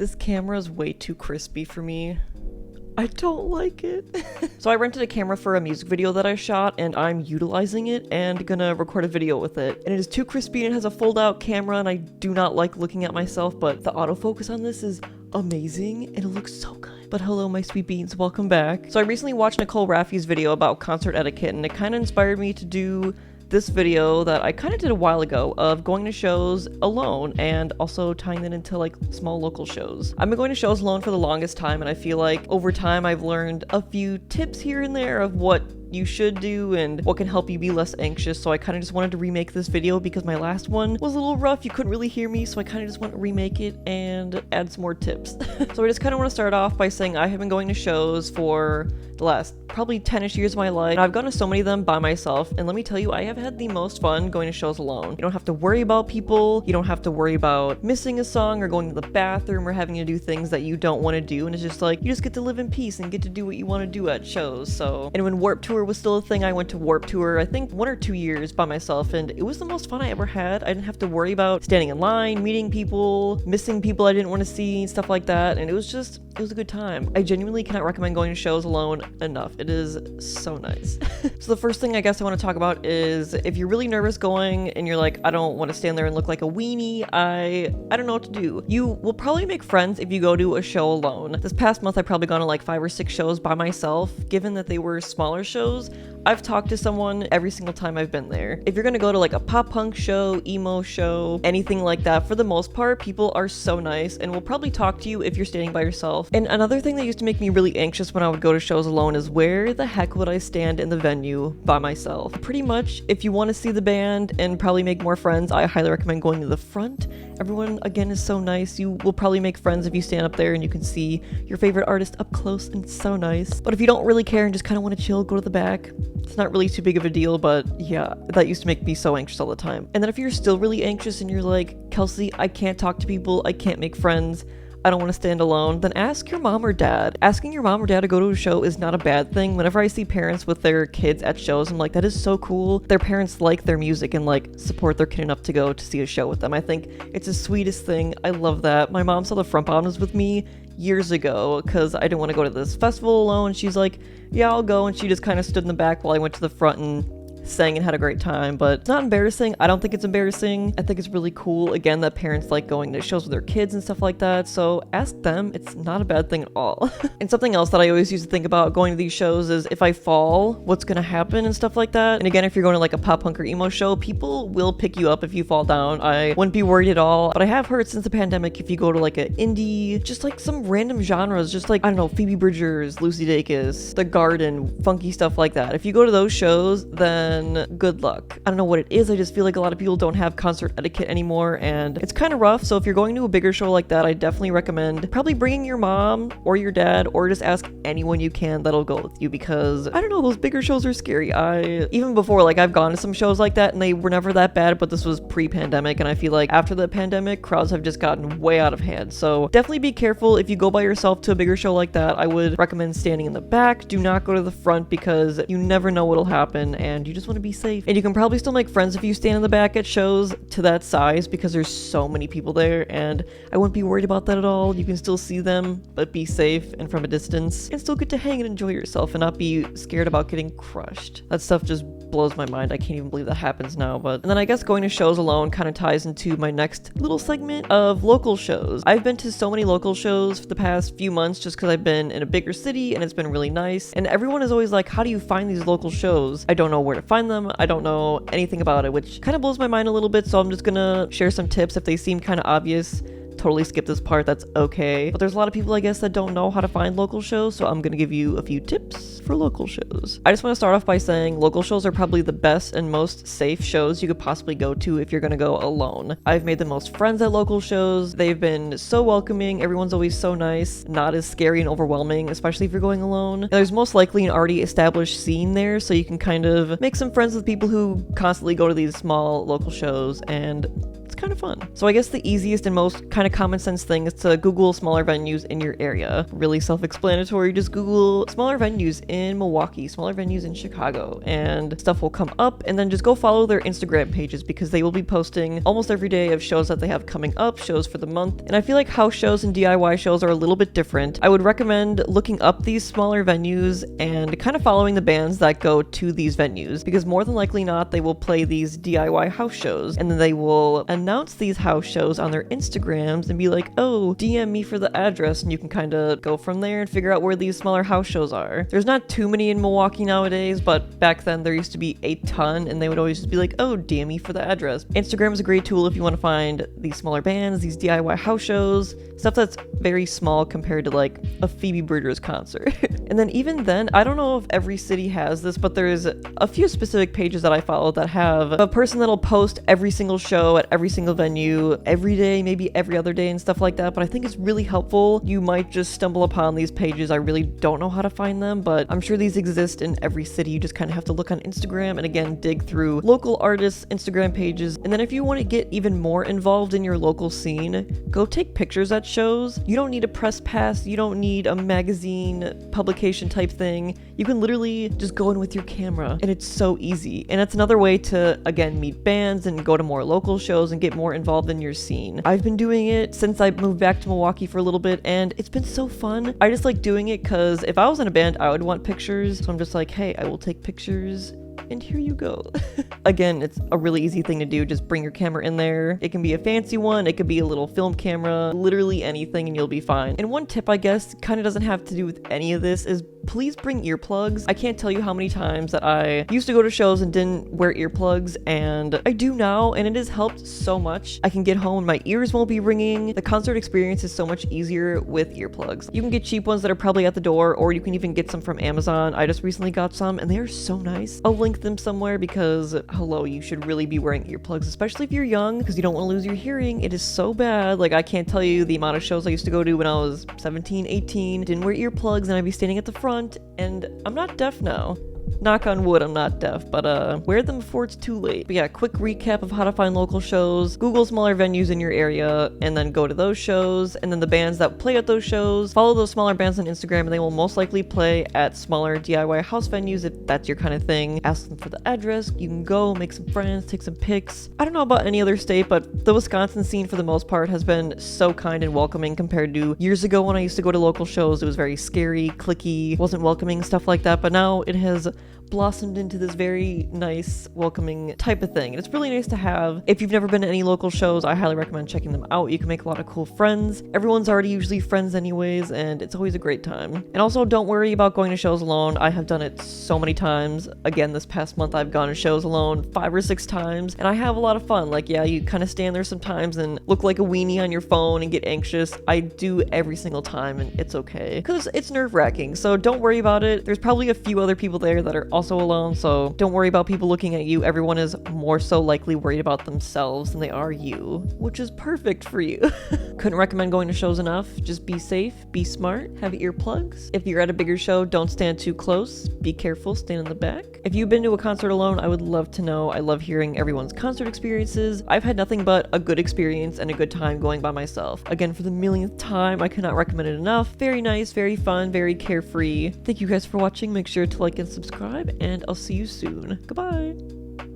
This camera is way too crispy for me. I don't like it. So I rented a camera for a music video that I shot, and I'm utilizing it and gonna record a video with it. And it is too crispy and it has a fold-out camera, and I do not like looking at myself, but the autofocus on this is amazing and it looks so good. But hello, my sweet beans, welcome back. So I recently watched Nicole Raffy's video about concert etiquette, and it kind of inspired me to do this video that I kind of did a while ago of going to shows alone and also tying that into like small local shows. I've been going to shows alone for the longest time, and I feel like over time I've learned a few tips here and there of what you should do and what can help you be less anxious. So I kind of just wanted to remake this video because my last one was a little rough. You couldn't really hear me, so I kind of just want to remake it and add some more tips. So I just kind of want to start off by saying I have been going to shows for the last probably 10-ish years of my life. I've gone to so many of them by myself, and let me tell you, I have had the most fun going to shows alone. You don't have to worry about people, you don't have to worry about missing a song or going to the bathroom or having to do things that you don't want to do, and it's just like, you just get to live in peace and get to do what you want to do at shows. So, and when Warped Tour was still a thing, I went to Warped Tour, I think 1 or 2 years by myself, and it was the most fun I ever had. I didn't have to worry about standing in line, meeting people, missing people I didn't want to see, stuff like that, and it was a good time. I genuinely cannot recommend going to shows alone enough. It is so nice. So the first thing I guess I want to talk about is if you're really nervous going and you're like, I don't want to stand there and look like a weenie, I don't know what to do. You will probably make friends if you go to a show alone. This past month I've probably gone to like 5 or 6 shows by myself. Given that they were smaller shows, I've talked to someone every single time I've been there. If you're gonna go to like a pop punk show, emo show, anything like that, for the most part, people are so nice and will probably talk to you if you're standing by yourself. And another thing that used to make me really anxious when I would go to shows alone is where the heck would I stand in the venue by myself? Pretty much, if you want to see the band and probably make more friends, I highly recommend going to the front. Everyone, again, is so nice. You will probably make friends if you stand up there and you can see your favorite artist up close, and it's so nice. But if you don't really care and just kind of want to chill, go to the back. It's not really too big of a deal, but yeah, that used to make me so anxious all the time. And then if you're still really anxious and you're like, Kelsie, I can't talk to people, I can't make friends, I don't want to stand alone, then ask your mom or dad. Asking your mom or dad to go to a show is not a bad thing. Whenever I see parents with their kids at shows, I'm like, that is so cool. Their parents like their music and like support their kid enough to go to see a show with them. I think it's the sweetest thing. I love that. My mom saw the front bottoms with me years ago because I didn't want to go to this festival alone. She's like, yeah, I'll go, and she just kind of stood in the back while I went to the front and sang and had a great time. But it's not embarrassing. I don't think it's embarrassing. I think it's really cool, again, that parents like going to shows with their kids and stuff like that. So ask them. It's not a bad thing at all. And something else that I always used to think about going to these shows is if I fall, what's gonna happen and stuff like that. And again, if you're going to like a pop punk or emo show, people will pick you up if you fall down. I wouldn't be worried at all. But I have heard since the pandemic, if you go to like an indie, just like some random genres, just like, I don't know, Phoebe Bridgers, Lucy Dacus, The Garden, funky stuff like that. If you go to those shows, then good luck. I don't know what it is. I just feel like a lot of people don't have concert etiquette anymore, and it's kind of rough. So if you're going to a bigger show like that, I definitely recommend probably bringing your mom or your dad, or just ask anyone you can that'll go with you, because I don't know, those bigger shows are scary. Even before, like, I've gone to some shows like that and they were never that bad, but this was pre-pandemic, and I feel like after the pandemic, crowds have just gotten way out of hand. So definitely be careful. If you go by yourself to a bigger show like that, I would recommend standing in the back. Do not go to the front, because you never know what'll happen, and you just want to be safe. And you can probably still make friends if you stand in the back at shows to that size, because there's so many people there, and I wouldn't be worried about that at all. You can still see them, but be safe and from a distance, and still get to hang and enjoy yourself and not be scared about getting crushed. That stuff just blows my mind. I can't even believe that happens now. But and then I guess going to shows alone kind of ties into my next little segment of local shows. I've been to so many local shows for the past few months just because I've been in a bigger city and it's been really nice. And everyone is always like, how do you find these local shows? I don't know where to find them. I don't know anything about it, which kind of blows my mind a little bit. So I'm just gonna share some tips. If they seem kind of obvious, totally skip this part, that's okay. But there's a lot of people, I guess, that don't know how to find local shows, so I'm gonna give you a few tips for local shows. I just want to start off by saying local shows are probably the best and most safe shows you could possibly go to if you're gonna go alone. I've made the most friends at local shows. They've been so welcoming. Everyone's always so nice, not as scary and overwhelming, especially if you're going alone. And there's most likely an already established scene there, so you can kind of make some friends with people who constantly go to these small local shows, and it's kind of fun. So I guess the easiest and most kind of common sense thing is to Google smaller venues in your area. Really self-explanatory. Just Google smaller venues in Milwaukee, smaller venues in Chicago, and stuff will come up. And then just go follow their Instagram pages because they will be posting almost every day of shows that they have coming up, shows for the month. And I feel like house shows and DIY shows are a little bit different. I would recommend looking up these smaller venues and kind of following the bands that go to these venues, because more than likely not, they will play these DIY house shows, and then they will announce these house shows on their Instagrams and be like, oh, DM me for the address, and you can kind of go from there and figure out where these smaller house shows are. There's not too many in Milwaukee nowadays, but back then there used to be a ton, and they would always just be like, oh, DM me for the address. Instagram is a great tool if you want to find these smaller bands, these DIY house shows, stuff that's very small compared to like a Phoebe Bridgers concert. And then even then, I don't know if every city has this, but there's a few specific pages that I follow that have a person that'll post every single show at every single venue every day, maybe every other day and stuff like that. But I think it's really helpful. You might just stumble upon these pages. I really don't know how to find them, but I'm sure these exist in every city. You just kind of have to look on Instagram and again, dig through local artists' Instagram pages. And then if you want to get even more involved in your local scene, go take pictures at shows. You don't need a press pass. You don't need a magazine publication type thing. You can literally just go in with your camera, and it's so easy. And it's another way to, again, meet bands and go to more local shows and get more involved in your scene. I've been doing it since I moved back to Milwaukee for a little bit, and it's been so fun. I just like doing it because if I was in a band, I would want pictures. So I'm just like, hey, I will take pictures. And here you go. Again, it's a really easy thing to do. Just bring your camera in there. It can be a fancy one. It could be a little film camera, literally anything, and you'll be fine. And one tip, I guess, kind of doesn't have to do with any of this, is please bring earplugs. I can't tell you how many times that I used to go to shows and didn't wear earplugs, and I do now, and it has helped so much. I can get home and my ears won't be ringing. The concert experience is so much easier with earplugs. You can get cheap ones that are probably at the door, or you can even get some from Amazon. I just recently got some, and they are so nice. I'll link them somewhere because, hello, you should really be wearing earplugs, especially if you're young, because you don't want to lose your hearing. It is so bad. Like, I can't tell you the amount of shows I used to go to when I was 17, 18, didn't wear earplugs, and I'd be standing at the front, and I'm not deaf now. Knock on wood, I'm not deaf, but wear them before it's too late. But yeah, quick recap of how to find local shows. Google smaller venues in your area, and then go to those shows, and then the bands that play at those shows. Follow those smaller bands on Instagram, and they will most likely play at smaller DIY house venues if that's your kind of thing. Ask them for the address. You can go, make some friends, take some pics. I don't know about any other state, but the Wisconsin scene for the most part has been so kind and welcoming compared to years ago when I used to go to local shows. It was very scary, cliquey, wasn't welcoming, stuff like that, but now it has blossomed into this very nice, welcoming type of thing. And it's really nice to have. If you've never been to any local shows, I highly recommend checking them out. You can make a lot of cool friends. Everyone's already usually friends anyways, and it's always a great time. And also, don't worry about going to shows alone. I have done it so many times. Again, this past month, I've gone to shows alone 5 or 6 times, and I have a lot of fun. Like, yeah, you kind of stand there sometimes and look like a weenie on your phone and get anxious. I do every single time, and it's okay. Because it's nerve-wracking, so don't worry about it. There's probably a few other people there that are also alone, so don't worry about people looking at you. Everyone is more so likely worried about themselves than they are you, which is perfect for you. Couldn't recommend going to shows enough. Just be safe, be smart, have earplugs. If you're at a bigger show, don't stand too close. Be careful, stand in the back. If you've been to a concert alone, I would love to know. I love hearing everyone's concert experiences. I've had nothing but a good experience and a good time going by myself. Again, for the millionth time, I cannot recommend it enough. Very nice, very fun, very carefree. Thank you guys for watching. Make sure to like and subscribe, and I'll see you soon. Goodbye!